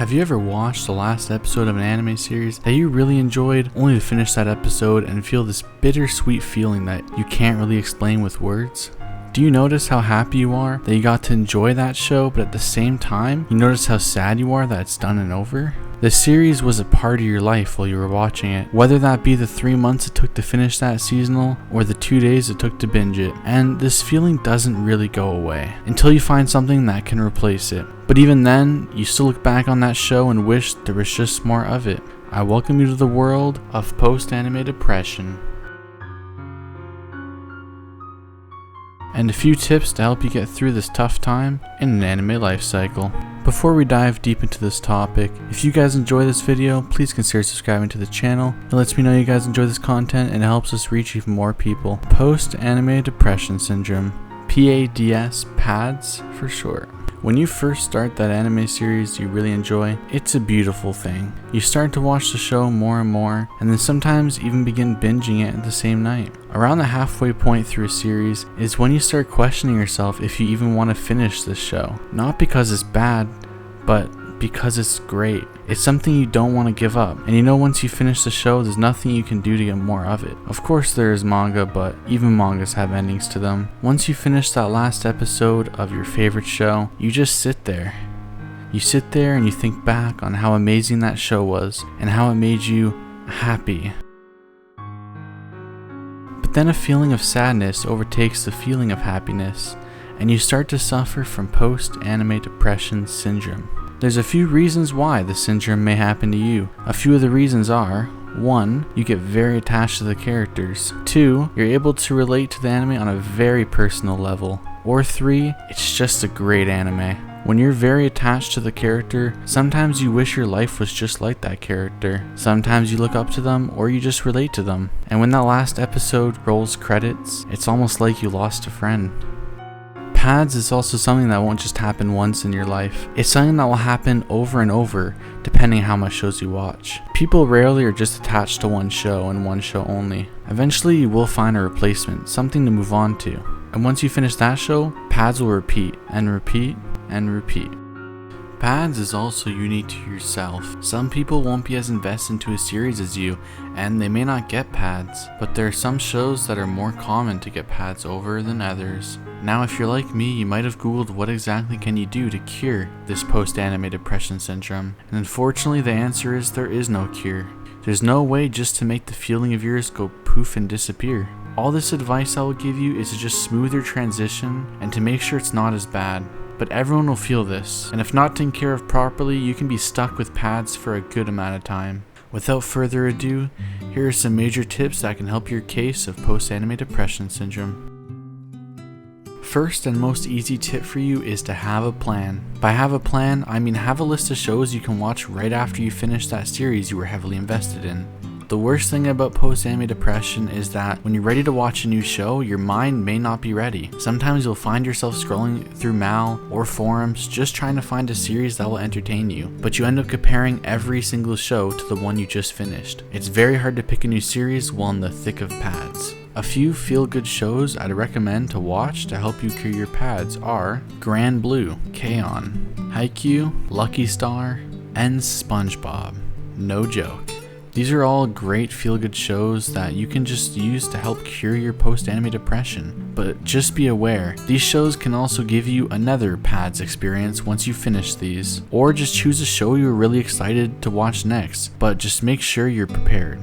Have you ever watched the last episode of an anime series that you really enjoyed, only to finish that episode and feel this bittersweet feeling that you can't really explain with words? Do you notice how happy you are that you got to enjoy that show, but at the same time, you notice how sad you are that it's done and over? The series was a part of your life while you were watching it, whether that be the 3 months it took to finish that seasonal or the 2 days it took to binge it, and this feeling doesn't really go away until you find something that can replace it. But even then, you still look back on that show and wish there was just more of it. I welcome you to the world of post-anime depression, and a few tips to help you get through this tough time in an anime life cycle. Before we dive deep into this topic, if you guys enjoy this video, please consider subscribing to the channel. It lets me know you guys enjoy this content and it helps us reach even more people. Post-anime depression syndrome, PADS, PADS for short. When you first start that anime series you really enjoy, it's a beautiful thing. You start to watch the show more and more, and then sometimes even begin binging it the same night. Around the halfway point through a series is when you start questioning yourself if you even want to finish this show. Not because it's bad, but because it's great. It's something you don't want to give up, and you know once you finish the show there's nothing you can do to get more of it. Of course there is manga, but even mangas have endings to them. Once you finish that last episode of your favorite show, you just sit there. You sit there and you think back on how amazing that show was and how it made you happy. But then a feeling of sadness overtakes the feeling of happiness, and you start to suffer from post-anime depression syndrome. There's a few reasons why this syndrome may happen to you. A few of the reasons are: 1. You get very attached to the characters. 2. You're able to relate to the anime on a very personal level. Or 3. It's just a great anime. When you're very attached to the character, sometimes you wish your life was just like that character. Sometimes you look up to them or you just relate to them. And when that last episode rolls credits, it's almost like you lost a friend. PADS is also something that won't just happen once in your life. It's something that will happen over and over, depending how much shows you watch. People rarely are just attached to one show and one show only. Eventually you will find a replacement, something to move on to. And once you finish that show, PADS will repeat and repeat and repeat. PADS is also unique to yourself. Some people won't be as invested into a series as you, and they may not get PADS, but there are some shows that are more common to get PADS over than others. Now if you're like me, you might have googled what exactly can you do to cure this post-anime depression syndrome, and unfortunately the answer is there is no cure. There's no way just to make the feeling of yours go poof and disappear. All this advice I will give you is to just smooth your transition and to make sure it's not as bad. But everyone will feel this, and if not taken care of properly, you can be stuck with PADS for a good amount of time. Without further ado, here are some major tips that can help your case of post-anime depression syndrome. First and most easy tip for you is to have a plan. By have a plan, I mean have a list of shows you can watch right after you finish that series you were heavily invested in. The worst thing about post-anime depression is that when you're ready to watch a new show, your mind may not be ready. Sometimes you'll find yourself scrolling through Mal or forums just trying to find a series that will entertain you, but you end up comparing every single show to the one you just finished. It's very hard to pick a new series while in the thick of PADS. A few feel-good shows I'd recommend to watch to help you cure your PADS are Grand Blue, K-On!, Haikyuu, Lucky Star, and SpongeBob. No joke. These are all great feel-good shows that you can just use to help cure your post-anime depression. But just be aware, these shows can also give you another PADS experience once you finish these. Or just choose a show you're really excited to watch next, but just make sure you're prepared.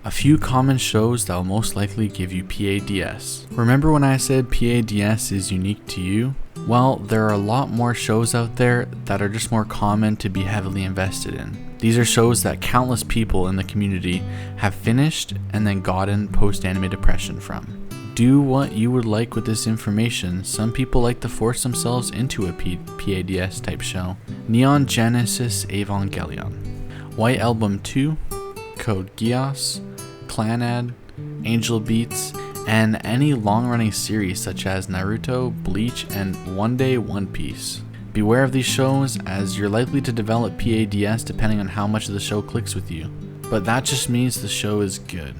A few common shows that will most likely give you PADS. Remember when I said PADS is unique to you? Well, there are a lot more shows out there that are just more common to be heavily invested in. These are shows that countless people in the community have finished and then gotten post-anime depression from. Do what you would like with this information. Some people like to force themselves into a PADS type show. Neon Genesis Evangelion, White Album 2, Code Geass, Clannad, Angel Beats, and any long-running series such as Naruto, Bleach, and One Day One Piece. Beware of these shows as you're likely to develop PADS depending on how much of the show clicks with you, but that just means the show is good.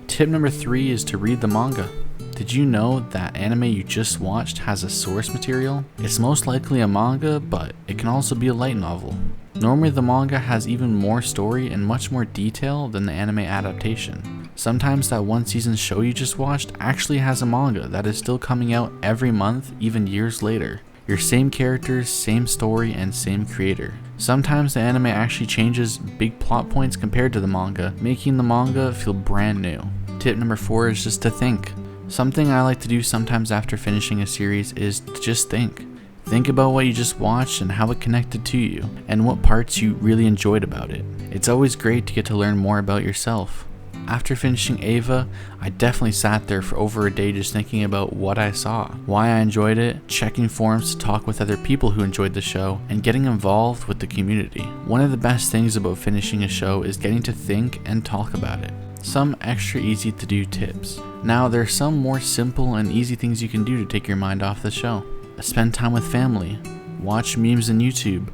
Tip number 3 is to read the manga. Did you know that anime you just watched has a source material? It's most likely a manga, but it can also be a light novel. Normally the manga has even more story and much more detail than the anime adaptation. Sometimes that one season show you just watched actually has a manga that is still coming out every month, even years later. Your same characters, same story, and same creator. Sometimes the anime actually changes big plot points compared to the manga, making the manga feel brand new. Tip number 4 is just to think. Something I like to do sometimes after finishing a series is to just think. Think about what you just watched and how it connected to you, and what parts you really enjoyed about it. It's always great to get to learn more about yourself. After finishing Eva, I definitely sat there for over a day just thinking about what I saw, why I enjoyed it, checking forums to talk with other people who enjoyed the show, and getting involved with the community. One of the best things about finishing a show is getting to think and talk about it. Some extra easy to do tips. Now there are some more simple and easy things you can do to take your mind off the show. Spend time with family, watch memes on YouTube,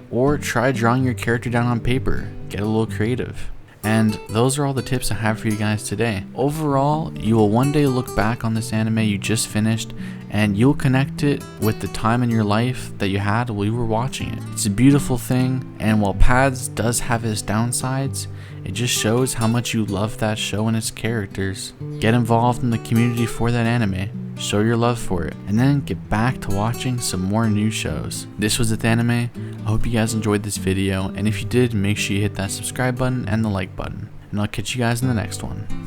or try drawing your character down on paper, get a little creative. And those are all the tips I have for you guys today. Overall, you will one day look back on this anime you just finished and you'll connect it with the time in your life that you had while you were watching it. It's a beautiful thing, and while Paths does have its downsides, it just shows how much you love that show and its characters. Get involved in the community for that anime, show your love for it, and then get back to watching some more new shows. This was It's Anime. I hope you guys enjoyed this video, and if you did, make sure you hit that subscribe button and the like button. And I'll catch you guys in the next one.